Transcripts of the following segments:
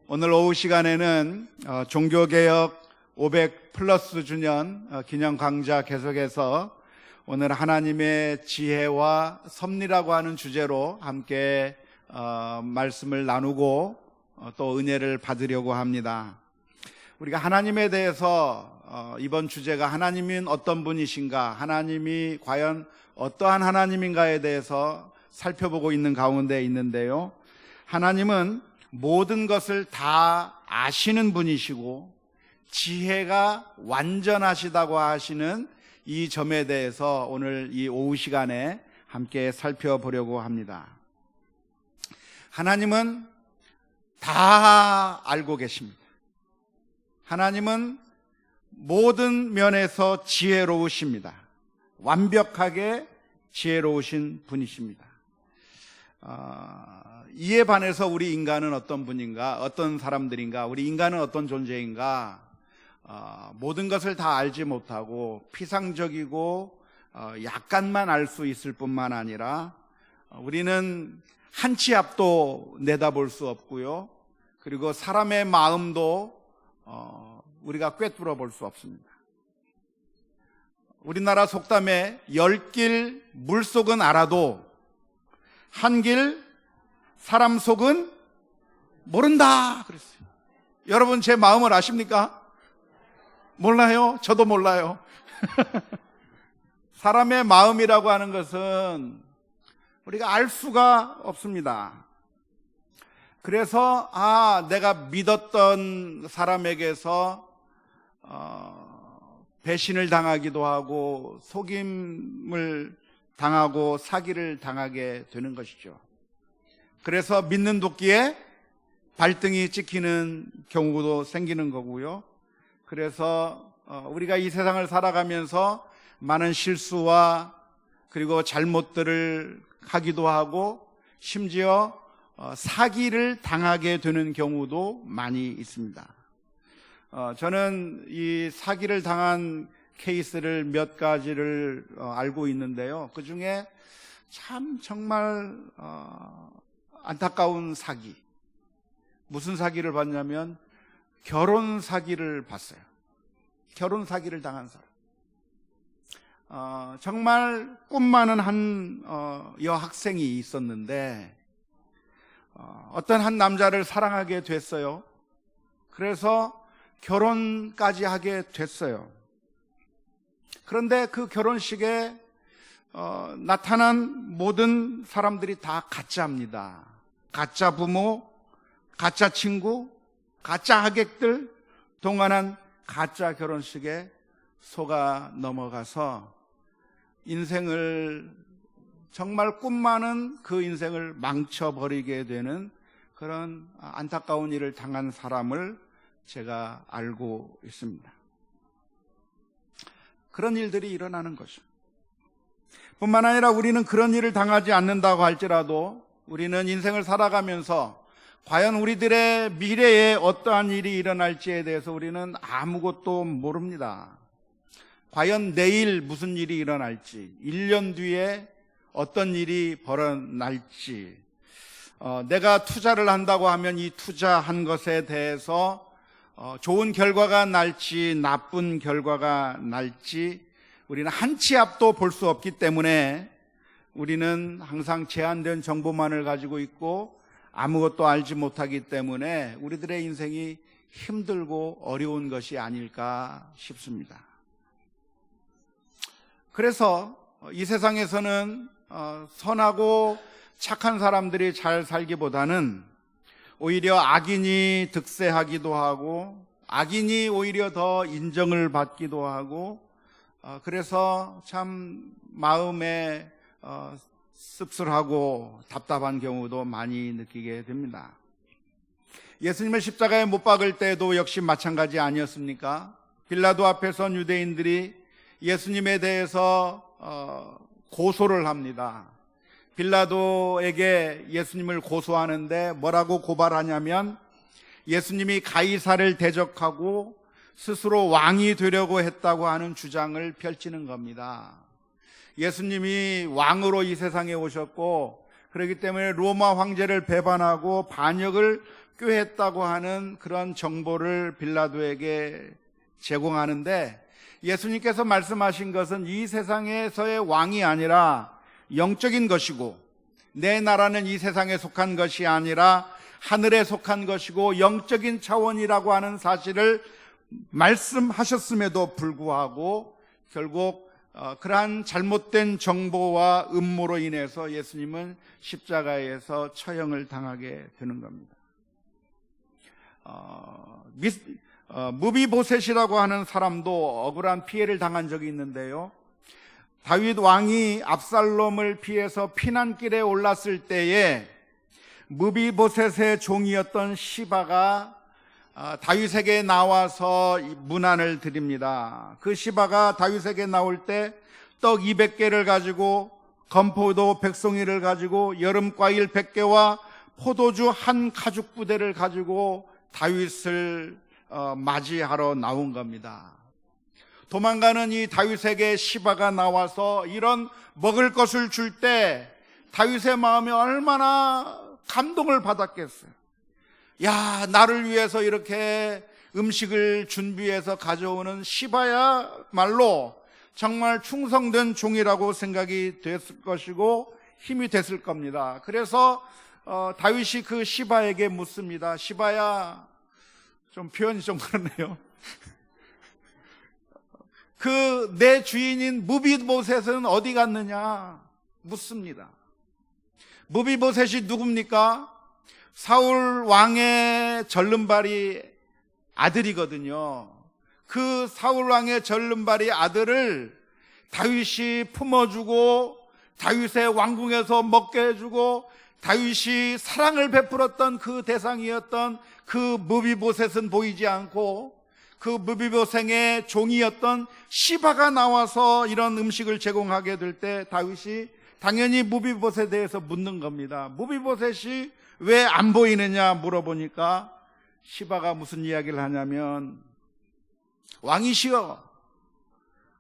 오늘 오후 시간에는 종교개혁 500 플러스 주년 기념 강좌 계속해서 오늘 하나님의 지혜와 섭리라고 하는 주제로 함께 말씀을 나누고 또 은혜를 받으려고 합니다. 우리가 하나님에 대해서 이번 주제가 하나님은 어떤 분이신가, 하나님이 과연 어떠한 하나님인가에 대해서 살펴보고 있는 가운데 있는데요. 하나님은 모든 것을 다 아시는 분이시고 지혜가 완전하시다고 하시는 이 점에 대해서 오늘 이 오후 시간에 함께 살펴보려고 합니다. 하나님은 다 알고 계십니다. 하나님은 모든 면에서 지혜로우십니다. 완벽하게 지혜로우신 분이십니다. 이에 반해서 우리 인간은 어떤 분인가, 어떤 사람들인가, 우리 인간은 어떤 존재인가, 모든 것을 다 알지 못하고 피상적이고 약간만 알 수 있을 뿐만 아니라 우리는 한 치 앞도 내다볼 수 없고요. 그리고 사람의 마음도 우리가 꿰뚫어 볼 수 없습니다. 우리나라 속담에 10길 물속은 알아도 한 길 사람 속은 모른다 그랬어요. 여러분 제 마음을 아십니까? 몰라요? 저도 몰라요. 사람의 마음이라고 하는 것은 우리가 알 수가 없습니다. 그래서 내가 믿었던 사람에게서 배신을 당하기도 하고 속임을 당하고 사기를 당하게 되는 것이죠. 그래서 믿는 도끼에 발등이 찍히는 경우도 생기는 거고요. 그래서 우리가 이 세상을 살아가면서 많은 실수와 그리고 잘못들을 하기도 하고 심지어 사기를 당하게 되는 경우도 많이 있습니다. 저는 이 사기를 당한 케이스를 몇 가지를 알고 있는데요. 그 중에 참 정말 안타까운 사기. 무슨 사기를 봤냐면 결혼 사기를 봤어요. 결혼 사기를 당한 사람. 정말 꿈 많은 한 여학생이 있었는데 어떤 한 남자를 사랑하게 됐어요. 그래서 결혼까지 하게 됐어요. 그런데 그 결혼식에 나타난 모든 사람들이 다 가짜입니다. 가짜 부모, 가짜 친구, 가짜 하객들 동원한 가짜 결혼식에 속아 넘어가서 인생을 정말 꿈 많은 그 인생을 망쳐버리게 되는 그런 안타까운 일을 당한 사람을 제가 알고 있습니다. 그런 일들이 일어나는 거죠. 뿐만 아니라 우리는 그런 일을 당하지 않는다고 할지라도 우리는 인생을 살아가면서 과연 우리들의 미래에 어떠한 일이 일어날지에 대해서 우리는 아무것도 모릅니다. 과연 내일 무슨 일이 일어날지, 1년 뒤에 어떤 일이 벌어날지, 내가 투자를 한다고 하면 이 투자한 것에 대해서 좋은 결과가 날지 나쁜 결과가 날지 우리는 한 치 앞도 볼 수 없기 때문에 우리는 항상 제한된 정보만을 가지고 있고 아무것도 알지 못하기 때문에 우리들의 인생이 힘들고 어려운 것이 아닐까 싶습니다. 그래서 이 세상에서는 선하고 착한 사람들이 잘 살기보다는 오히려 악인이 득세하기도 하고 악인이 오히려 더 인정을 받기도 하고 그래서 참 마음에 씁쓸하고 답답한 경우도 많이 느끼게 됩니다. 예수님을 십자가에 못 박을 때도 역시 마찬가지 아니었습니까? 빌라도 앞에서 유대인들이 예수님에 대해서 고소를 합니다. 빌라도에게 예수님을 고소하는데 뭐라고 고발하냐면 예수님이 가이사를 대적하고 스스로 왕이 되려고 했다고 하는 주장을 펼치는 겁니다. 예수님이 왕으로 이 세상에 오셨고 그렇기 때문에 로마 황제를 배반하고 반역을 꾀했다고 하는 그런 정보를 빌라도에게 제공하는데, 예수님께서 말씀하신 것은 이 세상에서의 왕이 아니라 영적인 것이고, 내 나라는 이 세상에 속한 것이 아니라 하늘에 속한 것이고 영적인 차원이라고 하는 사실을 말씀하셨음에도 불구하고 결국 그러한 잘못된 정보와 음모로 인해서 예수님은 십자가에서 처형을 당하게 되는 겁니다. 무비보셋이라고 하는 사람도 억울한 피해를 당한 적이 있는데요, 다윗 왕이 압살롬을 피해서 피난길에 올랐을 때에 무비보셋의 종이었던 시바가 다윗에게 나와서 문안을 드립니다. 그 시바가 다윗에게 나올 때 떡 200개를 가지고 건포도 100송이를 가지고 여름과일 100개와 포도주 한 가죽 부대를 가지고 다윗을 맞이하러 나온 겁니다. 도망가는 이 다윗에게 시바가 나와서 이런 먹을 것을 줄 때 다윗의 마음이 얼마나 감동을 받았겠어요. 야, 나를 위해서 이렇게 음식을 준비해서 가져오는 시바야말로 정말 충성된 종이라고 생각이 됐을 것이고 힘이 됐을 겁니다. 그래서 다윗이 그 시바에게 묻습니다. 시바야, 좀 표현이 좀 그러네요. 내 주인인 무비보셋은 어디 갔느냐 묻습니다. 무비보셋이 누굽니까? 사울 왕의 절름발이 아들이거든요. 그 사울 왕의 절름발이 아들을 다윗이 품어주고 다윗의 왕궁에서 먹게 해주고 다윗이 사랑을 베풀었던 그 대상이었던 그 무비보셋은 보이지 않고 그 무비보셋의 종이었던 시바가 나와서 이런 음식을 제공하게 될 때 다윗이 당연히 무비보셋에 대해서 묻는 겁니다. 무비보셋이 왜 안 보이느냐 물어보니까 시바가 무슨 이야기를 하냐면, 왕이시여,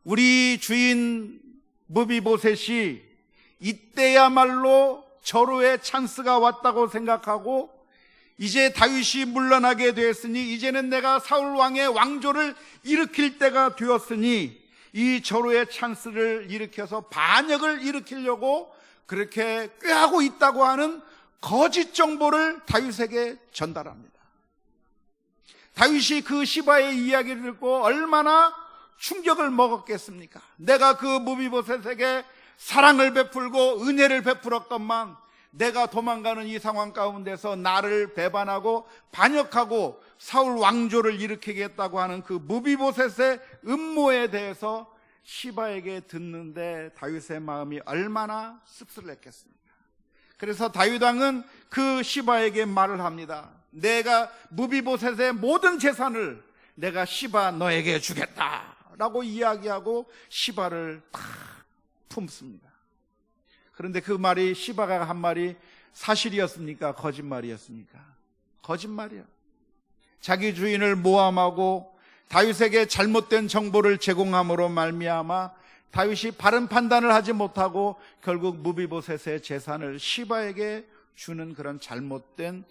우리 주인 무비보셋이 이때야말로 절호의 찬스가 왔다고 생각하고 이제 다윗이 물러나게 되었으니 이제는 내가 사울 왕의 왕조를 일으킬 때가 되었으니 이 절호의 찬스를 일으켜서 반역을 일으키려고 그렇게 꾀하고 있다고 하는 거짓 정보를 다윗에게 전달합니다. 다윗이 그 시바의 이야기를 듣고 얼마나 충격을 먹었겠습니까? 내가 그 무비보셋에게 사랑을 베풀고 은혜를 베풀었건만 내가 도망가는 이 상황 가운데서 나를 배반하고 반역하고 사울 왕조를 일으키겠다고 하는 그 무비보셋의 음모에 대해서 시바에게 듣는데 다윗의 마음이 얼마나 씁쓸했겠습니까? 그래서 다윗 왕은 그 시바에게 말을 합니다. 내가 무비보셋의 모든 재산을 내가 시바 너에게 주겠다라고 이야기하고 시바를 딱 품습니다. 그런데 그 말이, 시바가 한 말이 사실이었습니까? 거짓말이었습니까? 거짓말이야. 자기 주인을 모함하고 다윗에게 잘못된 정보를 제공함으로 말미암아 다윗이 바른 판단을 하지 못하고 결국 무비보셋의 재산을 시바에게 주는 그런 잘못된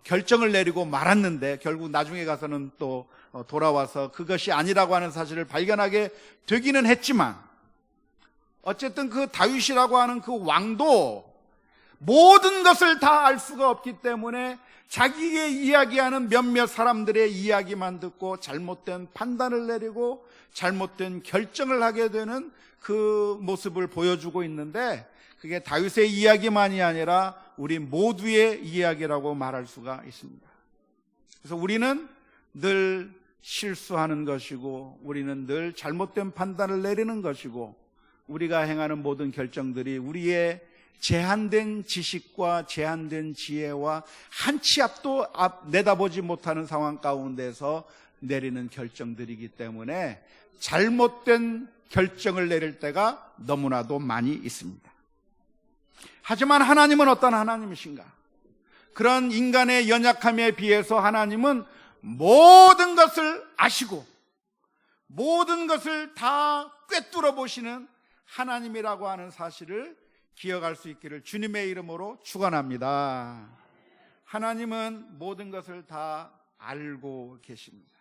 결정을 내리고 말았는데, 결국 나중에 가서는 또 돌아와서 그것이 아니라고 하는 사실을 발견하게 되기는 했지만, 어쨌든 그 다윗이라고 하는 그 왕도 모든 것을 다 알 수가 없기 때문에 자기가 이야기하는 몇몇 사람들의 이야기만 듣고 잘못된 판단을 내리고 잘못된 결정을 하게 되는 그 모습을 보여주고 있는데, 그게 다윗의 이야기만이 아니라 우리 모두의 이야기라고 말할 수가 있습니다. 그래서 우리는 늘 실수하는 것이고 우리는 늘 잘못된 판단을 내리는 것이고 우리가 행하는 모든 결정들이 우리의 제한된 지식과 제한된 지혜와 한 치 앞도 내다보지 못하는 상황 가운데서 내리는 결정들이기 때문에 잘못된 결정을 내릴 때가 너무나도 많이 있습니다. 하지만 하나님은 어떤 하나님이신가? 그런 인간의 연약함에 비해서 하나님은 모든 것을 아시고 모든 것을 다 꿰뚫어 보시는 하나님이라고 하는 사실을 기억할 수 있기를 주님의 이름으로 축원합니다. 하나님은 모든 것을 다 알고 계십니다.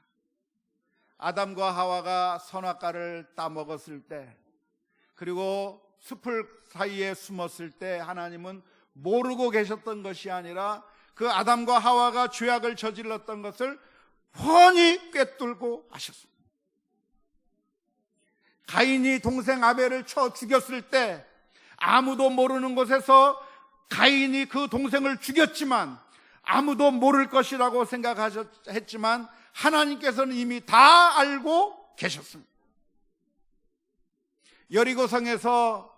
아담과 하와가 선악과를 따먹었을 때, 그리고 숲을 사이에 숨었을 때 하나님은 모르고 계셨던 것이 아니라 그 아담과 하와가 죄악을 저질렀던 것을 훤히 꿰뚫고 아셨습니다. 가인이 동생 아벨을 쳐 죽였을 때 아무도 모르는 곳에서 가인이 그 동생을 죽였지만 아무도 모를 것이라고 생각했지만 하나님께서는 이미 다 알고 계셨습니다. 여리고성에서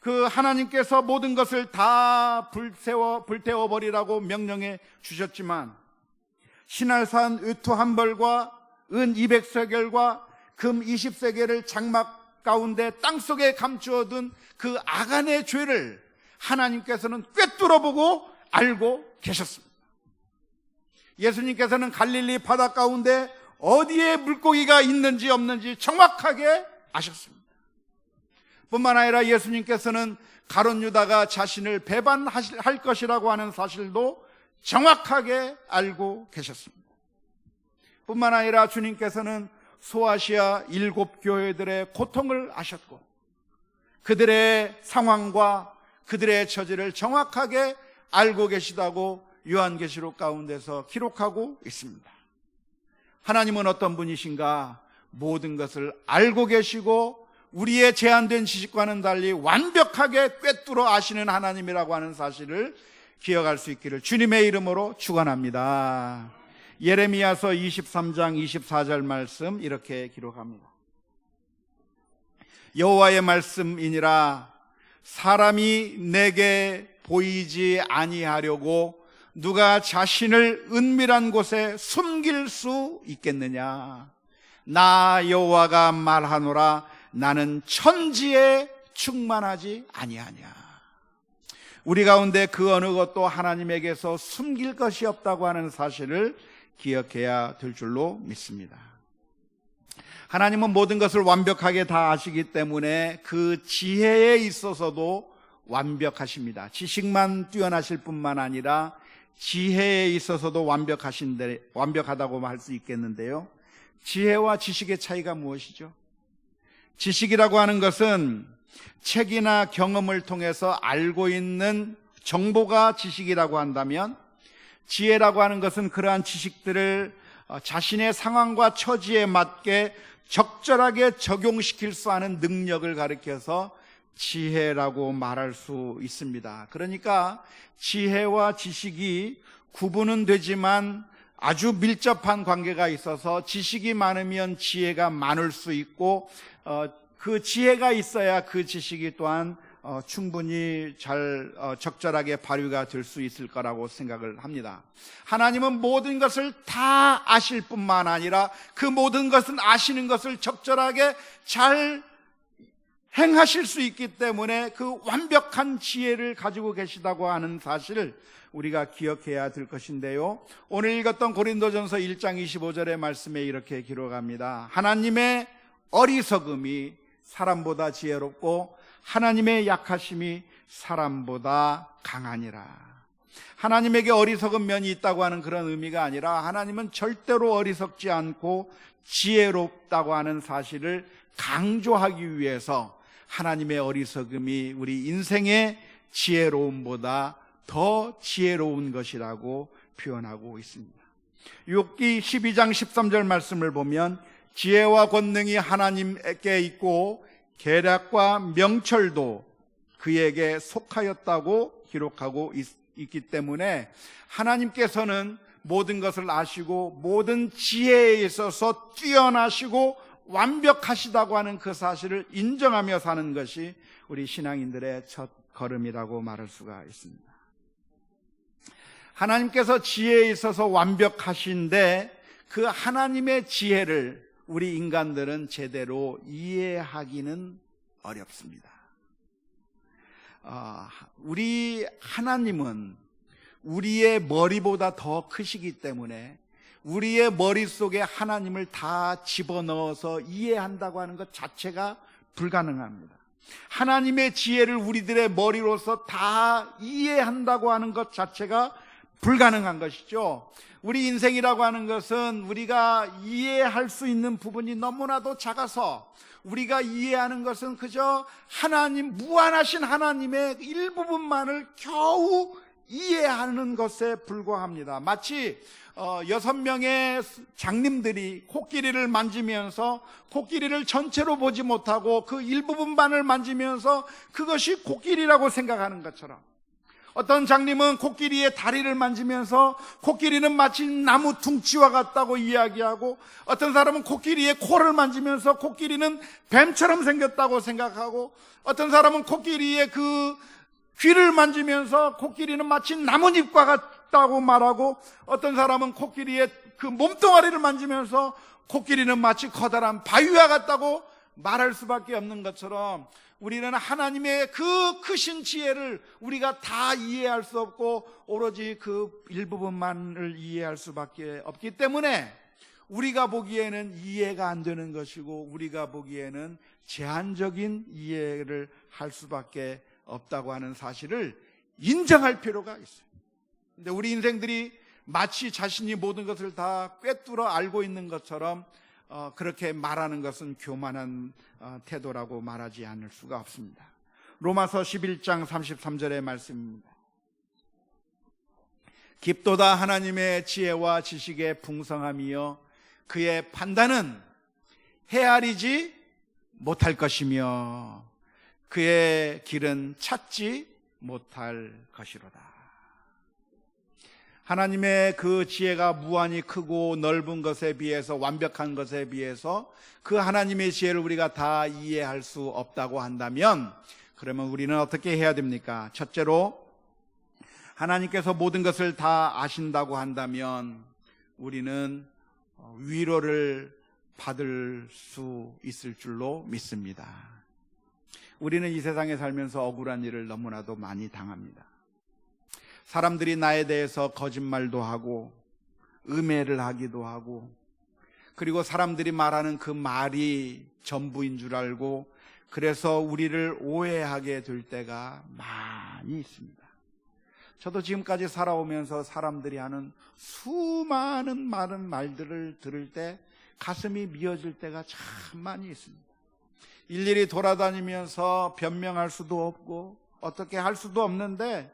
그 하나님께서 모든 것을 다 불태워버리라고 명령해 주셨지만 신할산 의토 한 벌과 은 200세겔과 금 20세겔을 장막 가운데 땅속에 감추어둔 그 아간의 죄를 하나님께서는 꿰뚫어보고 알고 계셨습니다. 예수님께서는 갈릴리 바다 가운데 어디에 물고기가 있는지 없는지 정확하게 아셨습니다. 뿐만 아니라 예수님께서는 가룟 유다가 자신을 배반할 것이라고 하는 사실도 정확하게 알고 계셨습니다. 뿐만 아니라 주님께서는 소아시아 7교회들의 고통을 아셨고 그들의 상황과 그들의 처지를 정확하게 알고 계시다고 요한계시록 가운데서 기록하고 있습니다. 하나님은 어떤 분이신가? 모든 것을 알고 계시고 우리의 제한된 지식과는 달리 완벽하게 꿰뚫어 아시는 하나님이라고 하는 사실을 기억할 수 있기를 주님의 이름으로 축원합니다. 예레미야서 23장 24절 말씀 이렇게 기록합니다. 여호와의 말씀이니라. 사람이 내게 보이지 아니하려고 누가 자신을 은밀한 곳에 숨길 수 있겠느냐? 나 여호와가 말하노라. 나는 천지에 충만하지 아니하냐. 우리 가운데 그 어느 것도 하나님에게서 숨길 것이 없다고 하는 사실을 기억해야 될 줄로 믿습니다. 하나님은 모든 것을 완벽하게 다 아시기 때문에 그 지혜에 있어서도 완벽하십니다. 지식만 뛰어나실 뿐만 아니라 지혜에 있어서도 완벽하다고 할 수 있겠는데요. 지혜와 지식의 차이가 무엇이죠? 지식이라고 하는 것은 책이나 경험을 통해서 알고 있는 정보가 지식이라고 한다면, 지혜라고 하는 것은 그러한 지식들을 자신의 상황과 처지에 맞게 적절하게 적용시킬 수 있는 능력을 가리켜서 지혜라고 말할 수 있습니다. 그러니까 지혜와 지식이 구분은 되지만 아주 밀접한 관계가 있어서 지식이 많으면 지혜가 많을 수 있고 그 지혜가 있어야 그 지식이 또한 충분히 적절하게 발휘가 될 수 있을 거라고 생각을 합니다. 하나님은 모든 것을 다 아실 뿐만 아니라 그 모든 것은 아시는 것을 적절하게 잘 행하실 수 있기 때문에 그 완벽한 지혜를 가지고 계시다고 하는 사실을 우리가 기억해야 될 것인데요. 오늘 읽었던 고린도전서 1장 25절의 말씀에 이렇게 기록합니다. 하나님의 어리석음이 사람보다 지혜롭고 하나님의 약하심이 사람보다 강하니라. 하나님에게 어리석은 면이 있다고 하는 그런 의미가 아니라 하나님은 절대로 어리석지 않고 지혜롭다고 하는 사실을 강조하기 위해서 하나님의 어리석음이 우리 인생의 지혜로움보다 더 지혜로운 것이라고 표현하고 있습니다. 욥기 12장 13절 말씀을 보면 지혜와 권능이 하나님께 있고 계략과 명철도 그에게 속하였다고 기록하고 있기 때문에 하나님께서는 모든 것을 아시고 모든 지혜에 있어서 뛰어나시고 완벽하시다고 하는 그 사실을 인정하며 사는 것이 우리 신앙인들의 첫 걸음이라고 말할 수가 있습니다. 하나님께서 지혜에 있어서 완벽하신데 그 하나님의 지혜를 우리 인간들은 제대로 이해하기는 어렵습니다. 우리 하나님은 우리의 머리보다 더 크시기 때문에 우리의 머릿속에 하나님을 다 집어넣어서 이해한다고 하는 것 자체가 불가능합니다. 하나님의 지혜를 우리들의 머리로서 다 이해한다고 하는 것 자체가 불가능한 것이죠. 우리 인생이라고 하는 것은 우리가 이해할 수 있는 부분이 너무나도 작아서 우리가 이해하는 것은 그저 하나님, 무한하신 하나님의 일부분만을 겨우 이해하는 것에 불과합니다. 마치 6명의 장님들이 코끼리를 만지면서 코끼리를 전체로 보지 못하고 그 일부분만을 만지면서 그것이 코끼리라고 생각하는 것처럼, 어떤 장님은 코끼리의 다리를 만지면서 코끼리는 마치 나무 둥치와 같다고 이야기하고, 어떤 사람은 코끼리의 코를 만지면서 코끼리는 뱀처럼 생겼다고 생각하고, 어떤 사람은 코끼리의 그 귀를 만지면서 코끼리는 마치 나뭇잎과 같다고 말하고, 어떤 사람은 코끼리의 그 몸뚱아리를 만지면서 코끼리는 마치 커다란 바위와 같다고 말할 수밖에 없는 것처럼, 우리는 하나님의 그 크신 지혜를 우리가 다 이해할 수 없고 오로지 그 일부분만을 이해할 수밖에 없기 때문에 우리가 보기에는 이해가 안 되는 것이고, 우리가 보기에는 제한적인 이해를 할 수밖에 없다고 하는 사실을 인정할 필요가 있어요. 근데 우리 인생들이 마치 자신이 모든 것을 다 꿰뚫어 알고 있는 것처럼 그렇게 말하는 것은 교만한 태도라고 말하지 않을 수가 없습니다. 로마서 11장 33절의 말씀입니다. 깊도다 하나님의 지혜와 지식의 풍성함이여 그의 판단은 헤아리지 못할 것이며 그의 길은 찾지 못할 것이로다. 하나님의 그 지혜가 무한히 크고 넓은 것에 비해서, 완벽한 것에 비해서 그 하나님의 지혜를 우리가 다 이해할 수 없다고 한다면, 그러면 우리는 어떻게 해야 됩니까? 첫째로, 하나님께서 모든 것을 다 아신다고 한다면 우리는 위로를 받을 수 있을 줄로 믿습니다. 우리는 이 세상에 살면서 억울한 일을 너무나도 많이 당합니다. 사람들이 나에 대해서 거짓말도 하고 음해를 하기도 하고, 그리고 사람들이 말하는 그 말이 전부인 줄 알고 그래서 우리를 오해하게 될 때가 많이 있습니다. 저도 지금까지 살아오면서 사람들이 하는 수많은 많은 말들을 들을 때 가슴이 미어질 때가 참 많이 있습니다. 일일이 돌아다니면서 변명할 수도 없고 어떻게 할 수도 없는데,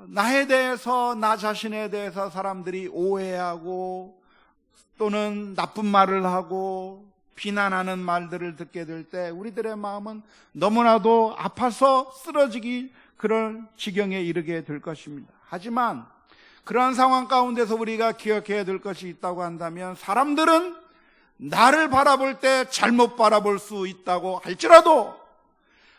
나에 대해서, 나 자신에 대해서 사람들이 오해하고 또는 나쁜 말을 하고 비난하는 말들을 듣게 될 때 우리들의 마음은 너무나도 아파서 쓰러지기 그런 지경에 이르게 될 것입니다. 하지만 그러한 상황 가운데서 우리가 기억해야 될 것이 있다고 한다면, 사람들은 나를 바라볼 때 잘못 바라볼 수 있다고 할지라도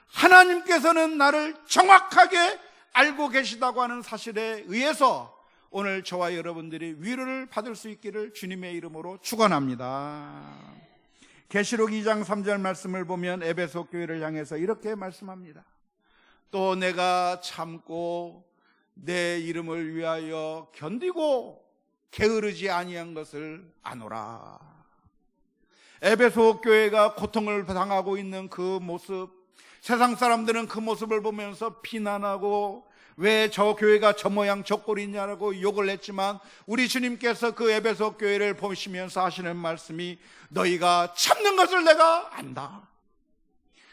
하나님께서는 나를 정확하게 알고 계시다고 하는 사실에 의해서 오늘 저와 여러분들이 위로를 받을 수 있기를 주님의 이름으로 축원합니다. 계시록 2장 3절 말씀을 보면 에베소 교회를 향해서 이렇게 말씀합니다. 또 내가 참고 내 이름을 위하여 견디고 게으르지 아니한 것을 아노라. 에베소 교회가 고통을 당하고 있는 그 모습, 세상 사람들은 그 모습을 보면서 비난하고 왜 저 교회가 저 모양 저 꼴이냐고 욕을 했지만, 우리 주님께서 그 에베소 교회를 보시면서 하시는 말씀이, 너희가 참는 것을 내가 안다.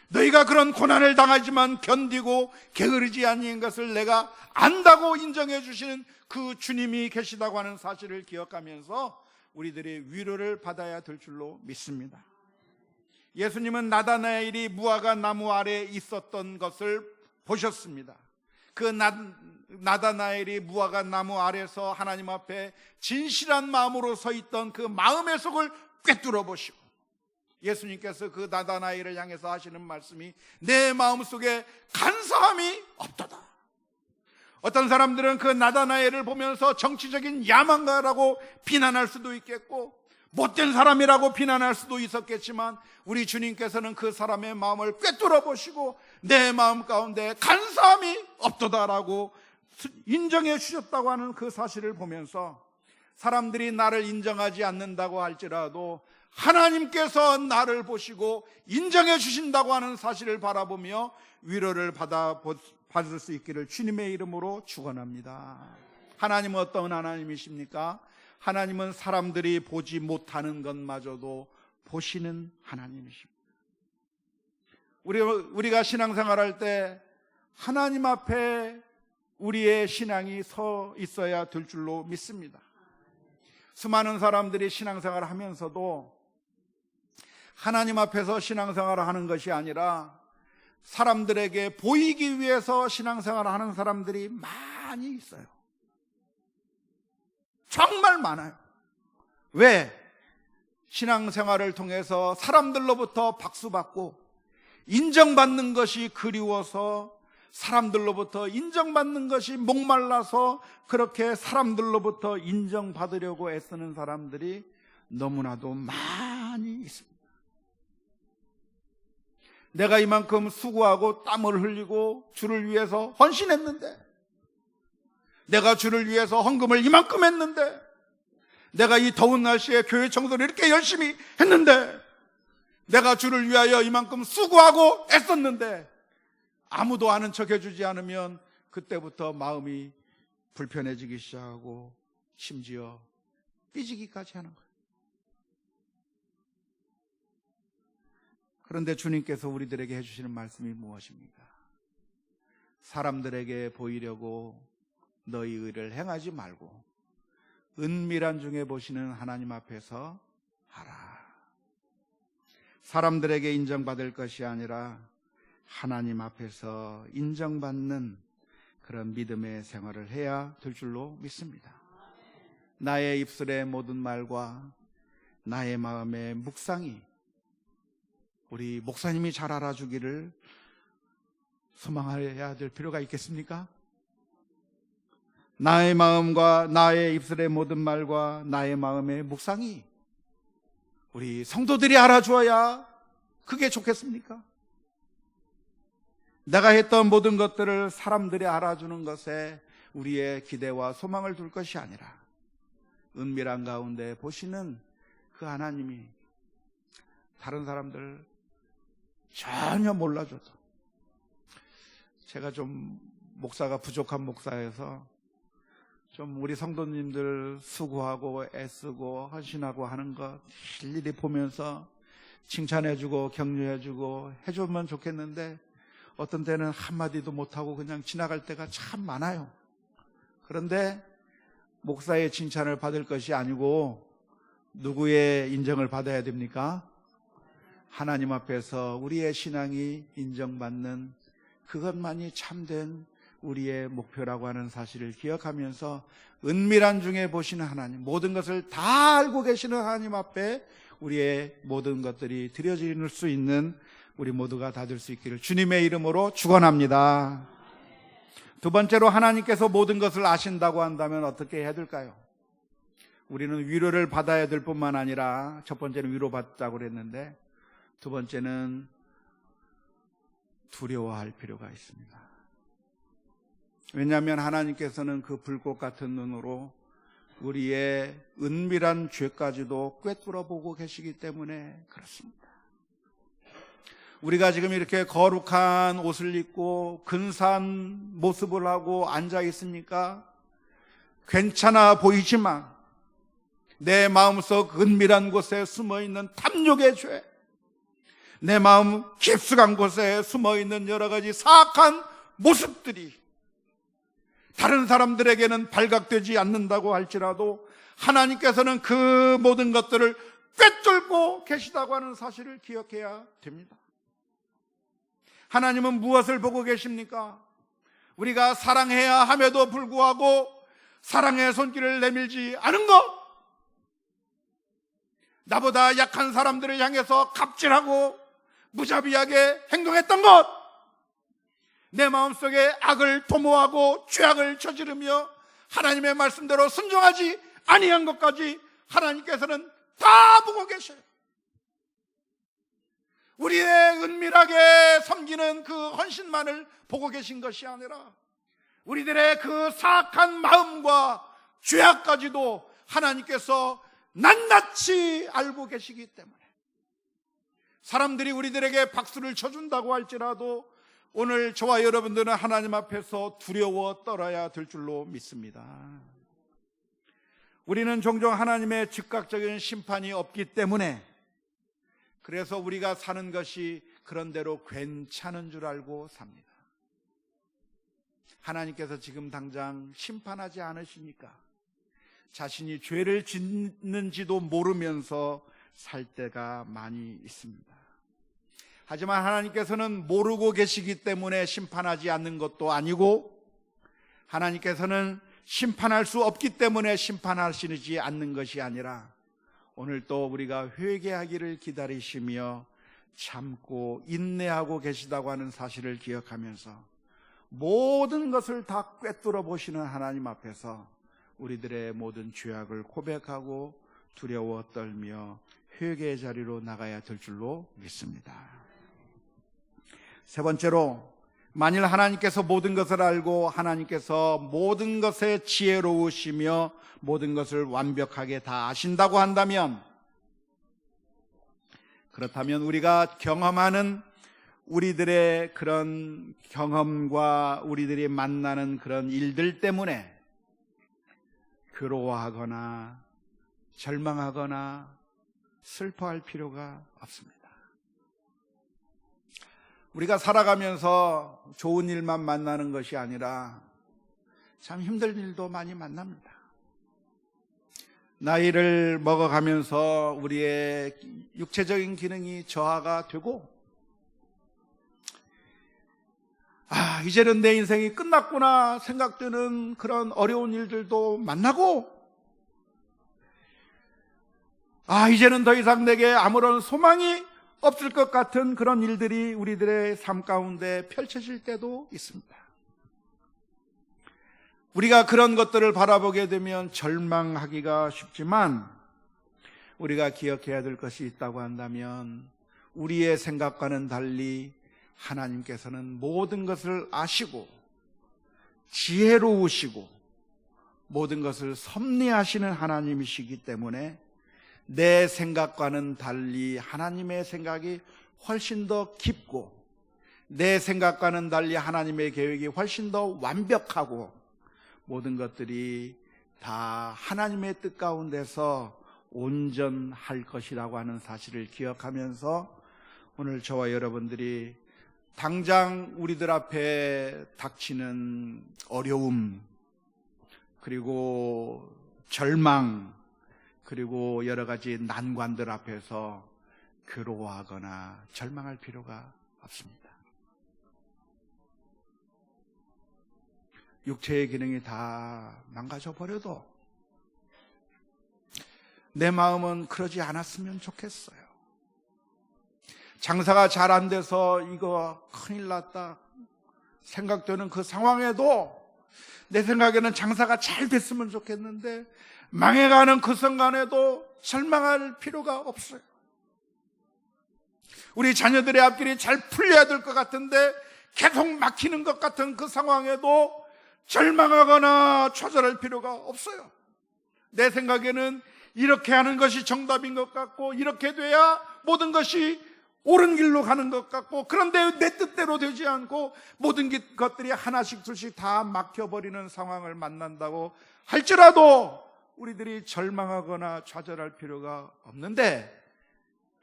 너희가 그런 고난을 당하지만 견디고 게으르지 아니한 것을 내가 안다고 인정해 주시는 그 주님이 계시다고 하는 사실을 기억하면서 우리들이 위로를 받아야 될 줄로 믿습니다. 예수님은 나다나엘이 무화과 나무 아래에 있었던 것을 보셨습니다. 그 나다나엘이 무화과 나무 아래서 하나님 앞에 진실한 마음으로 서 있던 그 마음의 속을 꿰뚫어 보시고, 예수님께서 그 나다나엘을 향해서 하시는 말씀이, 내 마음속에 간사함이 없도다. 어떤 사람들은 그 나다나엘을 보면서 정치적인 야망가라고 비난할 수도 있겠고 못된 사람이라고 비난할 수도 있었겠지만, 우리 주님께서는 그 사람의 마음을 꿰뚫어 보시고 내 마음 가운데 간사함이 없도다라고 인정해 주셨다고 하는 그 사실을 보면서, 사람들이 나를 인정하지 않는다고 할지라도 하나님께서 나를 보시고 인정해 주신다고 하는 사실을 바라보며 위로를 받을 수 있기를 주님의 이름으로 축원합니다. 하나님은 어떤 하나님이십니까? 하나님은 사람들이 보지 못하는 것마저도 보시는 하나님이십니다. 우리가 신앙생활할 때 하나님 앞에 우리의 신앙이 서 있어야 될 줄로 믿습니다. 수많은 사람들이 신앙생활을 하면서도 하나님 앞에서 신앙생활을 하는 것이 아니라 사람들에게 보이기 위해서 신앙생활을 하는 사람들이 많이 있어요. 정말 많아요. 왜? 신앙생활을 통해서 사람들로부터 박수받고 인정받는 것이 그리워서, 사람들로부터 인정받는 것이 목말라서 그렇게 사람들로부터 인정받으려고 애쓰는 사람들이 너무나도 많이 있습니다. 내가 이만큼 수고하고 땀을 흘리고 주를 위해서 헌신했는데, 내가 주를 위해서 헌금을 이만큼 했는데, 내가 이 더운 날씨에 교회 청소를 이렇게 열심히 했는데, 내가 주를 위하여 이만큼 수고하고 애썼는데 아무도 아는 척 해주지 않으면 그때부터 마음이 불편해지기 시작하고 심지어 삐지기까지 하는 거예요. 그런데 주님께서 우리들에게 해주시는 말씀이 무엇입니까? 사람들에게 보이려고 너희 의를 행하지 말고 은밀한 중에 보시는 하나님 앞에서 하라. 사람들에게 인정받을 것이 아니라 하나님 앞에서 인정받는 그런 믿음의 생활을 해야 될 줄로 믿습니다. 나의 입술의 모든 말과 나의 마음의 묵상이 우리 목사님이 잘 알아주기를 소망해야 될 필요가 있겠습니까? 나의 마음과 나의 입술의 모든 말과 나의 마음의 묵상이 우리 성도들이 알아주어야 그게 좋겠습니까? 내가 했던 모든 것들을 사람들이 알아주는 것에 우리의 기대와 소망을 둘 것이 아니라 은밀한 가운데 보시는 그 하나님이 다른 사람들 전혀 몰라줘도, 제가 좀 목사가 부족한 목사여서 좀 우리 성도님들 수고하고 애쓰고 헌신하고 하는 거 일일이 보면서 칭찬해주고 격려해주고 해주면 좋겠는데 어떤 때는 한마디도 못하고 그냥 지나갈 때가 참 많아요. 그런데 목사의 칭찬을 받을 것이 아니고 누구의 인정을 받아야 됩니까? 하나님 앞에서 우리의 신앙이 인정받는 그것만이 참된 우리의 목표라고 하는 사실을 기억하면서 은밀한 중에 보시는 하나님, 모든 것을 다 알고 계시는 하나님 앞에 우리의 모든 것들이 드려질 수 있는 우리 모두가 다 될 수 있기를 주님의 이름으로 축원합니다. 두 번째로, 하나님께서 모든 것을 아신다고 한다면 어떻게 해야 될까요? 우리는 위로를 받아야 될 뿐만 아니라, 첫 번째는 위로받자고 그랬는데 두 번째는 두려워할 필요가 있습니다. 왜냐하면 하나님께서는 그 불꽃 같은 눈으로 우리의 은밀한 죄까지도 꿰뚫어 보고 계시기 때문에 그렇습니다. 우리가 지금 이렇게 거룩한 옷을 입고 근사한 모습을 하고 앉아 있으니까 괜찮아 보이지만 내 마음속 은밀한 곳에 숨어있는 탐욕의 죄, 내 마음 깊숙한 곳에 숨어있는 여러 가지 사악한 모습들이 다른 사람들에게는 발각되지 않는다고 할지라도 하나님께서는 그 모든 것들을 꿰뚫고 계시다고 하는 사실을 기억해야 됩니다. 하나님은 무엇을 보고 계십니까? 우리가 사랑해야 함에도 불구하고 사랑의 손길을 내밀지 않은 것, 나보다 약한 사람들을 향해서 갑질하고 무자비하게 행동했던 것, 내 마음속에 악을 도모하고 죄악을 저지르며 하나님의 말씀대로 순종하지 아니한 것까지 하나님께서는 다 보고 계셔요. 우리의 은밀하게 섬기는 그 헌신만을 보고 계신 것이 아니라 우리들의 그 사악한 마음과 죄악까지도 하나님께서 낱낱이 알고 계시기 때문에 사람들이 우리들에게 박수를 쳐준다고 할지라도 오늘 저와 여러분들은 하나님 앞에서 두려워 떨어야 될 줄로 믿습니다. 우리는 종종 하나님의 즉각적인 심판이 없기 때문에 그래서 우리가 사는 것이 그런대로 괜찮은 줄 알고 삽니다. 하나님께서 지금 당장 심판하지 않으시니까 자신이 죄를 짓는지도 모르면서 살 때가 많이 있습니다. 하지만 하나님께서는 모르고 계시기 때문에 심판하지 않는 것도 아니고 하나님께서는 심판할 수 없기 때문에 심판하시지 않는 것이 아니라 오늘 또 우리가 회개하기를 기다리시며 참고 인내하고 계시다고 하는 사실을 기억하면서 모든 것을 다 꿰뚫어 보시는 하나님 앞에서 우리들의 모든 죄악을 고백하고 두려워 떨며 회개의 자리로 나가야 될 줄로 믿습니다. 세 번째로, 만일 하나님께서 모든 것을 알고 하나님께서 모든 것에 지혜로우시며 모든 것을 완벽하게 다 아신다고 한다면, 그렇다면 우리가 경험하는 우리들의 그런 경험과 우리들이 만나는 그런 일들 때문에 괴로워하거나 절망하거나 슬퍼할 필요가 없습니다. 우리가 살아가면서 좋은 일만 만나는 것이 아니라 참 힘든 일도 많이 만납니다. 나이를 먹어가면서 우리의 육체적인 기능이 저하가 되고 이제는 내 인생이 끝났구나 생각되는 그런 어려운 일들도 만나고 이제는 더 이상 내게 아무런 소망이 없을 것 같은 그런 일들이 우리들의 삶 가운데 펼쳐질 때도 있습니다. 우리가 그런 것들을 바라보게 되면 절망하기가 쉽지만 우리가 기억해야 될 것이 있다고 한다면 우리의 생각과는 달리 하나님께서는 모든 것을 아시고 지혜로우시고 모든 것을 섭리하시는 하나님이시기 때문에 내 생각과는 달리 하나님의 생각이 훨씬 더 깊고 내 생각과는 달리 하나님의 계획이 훨씬 더 완벽하고 모든 것들이 다 하나님의 뜻 가운데서 온전할 것이라고 하는 사실을 기억하면서 오늘 저와 여러분들이 당장 우리들 앞에 닥치는 어려움 그리고 절망 그리고 여러 가지 난관들 앞에서 괴로워하거나 절망할 필요가 없습니다. 육체의 기능이 다 망가져 버려도 내 마음은 그러지 않았으면 좋겠어요. 장사가 잘 안 돼서 이거 큰일 났다 생각되는 그 상황에도 내 생각에는 장사가 잘 됐으면 좋겠는데 망해가는 그 순간에도 절망할 필요가 없어요. 우리 자녀들의 앞길이 잘 풀려야 될 것 같은데 계속 막히는 것 같은 그 상황에도 절망하거나 좌절할 필요가 없어요. 내 생각에는 이렇게 하는 것이 정답인 것 같고 이렇게 돼야 모든 것이 옳은 길로 가는 것 같고 그런데 내 뜻대로 되지 않고 모든 것들이 하나씩 둘씩 다 막혀버리는 상황을 만난다고 할지라도 우리들이 절망하거나 좌절할 필요가 없는데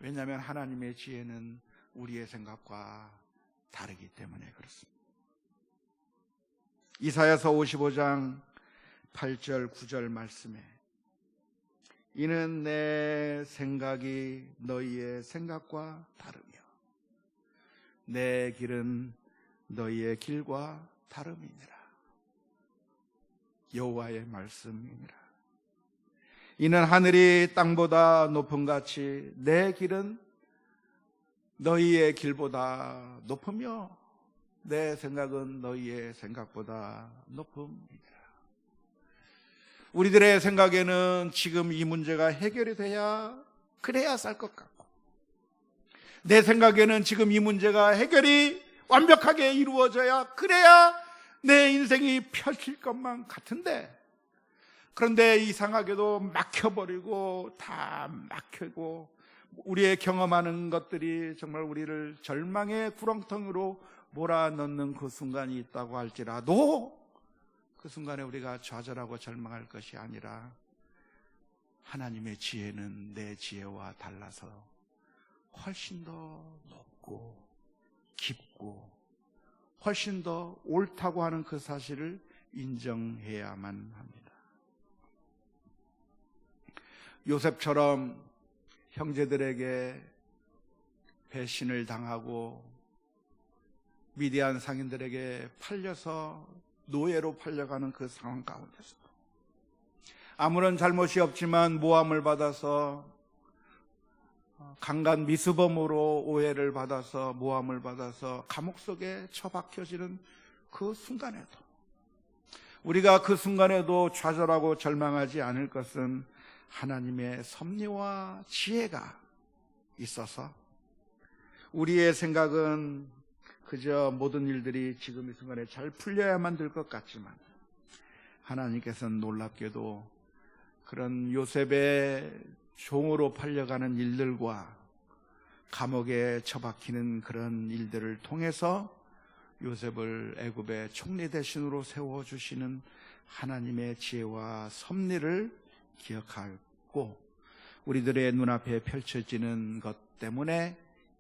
왜냐하면 하나님의 지혜는 우리의 생각과 다르기 때문에 그렇습니다. 이사야서 55장 8절 9절 말씀에 이는 내 생각이 너희의 생각과 다르며 내 길은 너희의 길과 다름이니라. 여호와의 말씀이니라. 이는 하늘이 땅보다 높음같이 내 길은 너희의 길보다 높으며 내 생각은 너희의 생각보다 높음이니라. 우리들의 생각에는 지금 이 문제가 해결이 돼야 그래야 살 것 같고 내 생각에는 지금 이 문제가 해결이 완벽하게 이루어져야 그래야 내 인생이 펼칠 것만 같은데 그런데 이상하게도 막혀버리고 다 막히고 우리의 경험하는 것들이 정말 우리를 절망의 구렁텅이로 몰아넣는 그 순간이 있다고 할지라도 그 순간에 우리가 좌절하고 절망할 것이 아니라 하나님의 지혜는 내 지혜와 달라서 훨씬 더 높고 깊고 훨씬 더 옳다고 하는 그 사실을 인정해야만 합니다. 요셉처럼 형제들에게 배신을 당하고 미디안 상인들에게 팔려서 노예로 팔려가는 그 상황 가운데서 아무런 잘못이 없지만 모함을 받아서 강간 미수범으로 오해를 받아서 모함을 받아서 감옥 속에 처박혀지는 그 순간에도 우리가 그 순간에도 좌절하고 절망하지 않을 것은 하나님의 섭리와 지혜가 있어서 우리의 생각은 그저 모든 일들이 지금 이 순간에 잘 풀려야만 될 것 같지만 하나님께서는 놀랍게도 그런 요셉의 종으로 팔려가는 일들과 감옥에 처박히는 그런 일들을 통해서 요셉을 애굽의 총리 대신으로 세워주시는 하나님의 지혜와 섭리를 기억하고 우리들의 눈앞에 펼쳐지는 것 때문에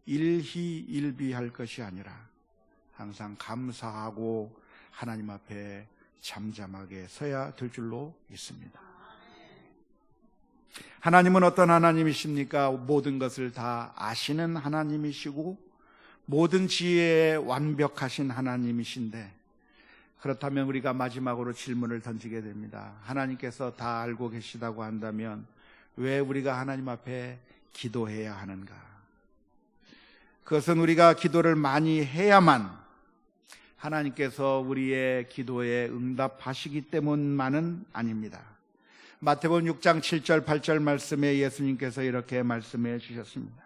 일희일비할 것이 아니라 항상 감사하고 하나님 앞에 잠잠하게 서야 될 줄로 믿습니다. 하나님은 어떤 하나님이십니까? 모든 것을 다 아시는 하나님이시고 모든 지혜에 완벽하신 하나님이신데 그렇다면 우리가 마지막으로 질문을 던지게 됩니다. 하나님께서 다 알고 계시다고 한다면 왜 우리가 하나님 앞에 기도해야 하는가? 그것은 우리가 기도를 많이 해야만 하나님께서 우리의 기도에 응답하시기 때문만은 아닙니다. 마태복음 6장 7절 8절 말씀에 예수님께서 이렇게 말씀해 주셨습니다.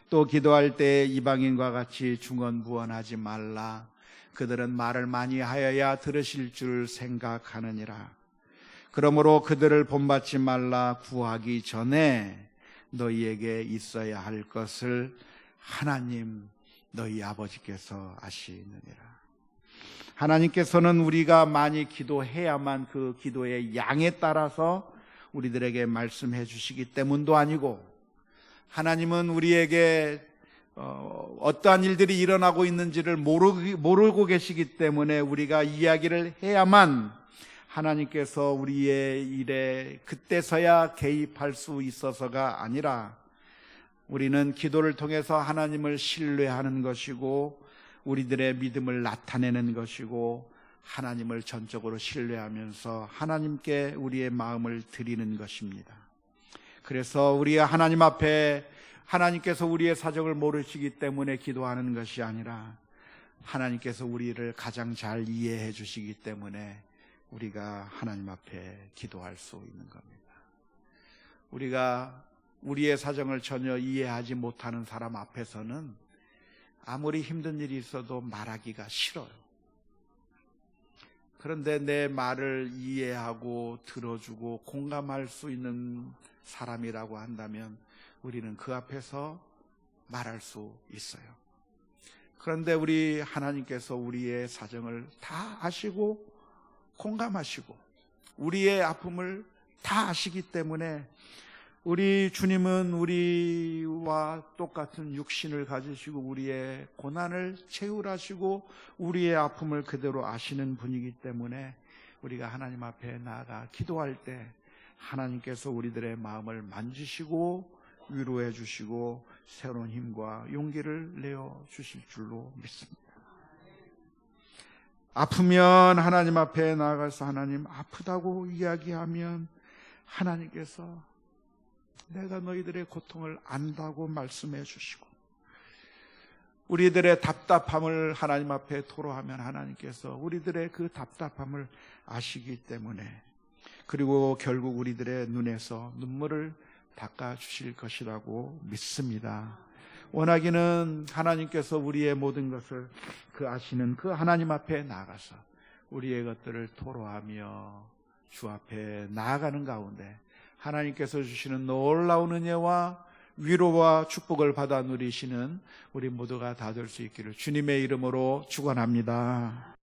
또 기도할 때 이방인과 같이 중언부언하지 말라. 그들은 말을 많이 하여야 들으실 줄 생각하느니라. 그러므로 그들을 본받지 말라. 구하기 전에 너희에게 있어야 할 것을 하나님 너희 아버지께서 아시느니라. 하나님께서는 우리가 많이 기도해야만 그 기도의 양에 따라서 우리들에게 말씀해 주시기 때문도 아니고 하나님은 우리에게 어떠한 일들이 일어나고 있는지를 모르고 계시기 때문에 우리가 이야기를 해야만 하나님께서 우리의 일에 그때서야 개입할 수 있어서가 아니라 우리는 기도를 통해서 하나님을 신뢰하는 것이고 우리들의 믿음을 나타내는 것이고 하나님을 전적으로 신뢰하면서 하나님께 우리의 마음을 드리는 것입니다. 그래서 우리 하나님 앞에 하나님께서 우리의 사정을 모르시기 때문에 기도하는 것이 아니라 하나님께서 우리를 가장 잘 이해해 주시기 때문에 우리가 하나님 앞에 기도할 수 있는 겁니다. 우리가 우리의 사정을 전혀 이해하지 못하는 사람 앞에서는 아무리 힘든 일이 있어도 말하기가 싫어요. 그런데 내 말을 이해하고 들어주고 공감할 수 있는 사람이라고 한다면 우리는 그 앞에서 말할 수 있어요. 그런데 우리 하나님께서 우리의 사정을 다 아시고 공감하시고 우리의 아픔을 다 아시기 때문에 우리 주님은 우리와 똑같은 육신을 가지시고 우리의 고난을 체휼하시고 우리의 아픔을 그대로 아시는 분이기 때문에 우리가 하나님 앞에 나아가 기도할 때 하나님께서 우리들의 마음을 만지시고 위로해 주시고 새로운 힘과 용기를 내어 주실 줄로 믿습니다. 아프면 하나님 앞에 나아가서 하나님 아프다고 이야기하면 하나님께서 내가 너희들의 고통을 안다고 말씀해 주시고 우리들의 답답함을 하나님 앞에 토로하면 하나님께서 우리들의 그 답답함을 아시기 때문에 그리고 결국 우리들의 눈에서 눈물을 닦아주실 것이라고 믿습니다. 원하기는 하나님께서 우리의 모든 것을 그 아시는 그 하나님 앞에 나가서 우리의 것들을 토로하며 주 앞에 나아가는 가운데 하나님께서 주시는 놀라운 은혜와 위로와 축복을 받아 누리시는 우리 모두가 다 될 수 있기를 주님의 이름으로 축원합니다.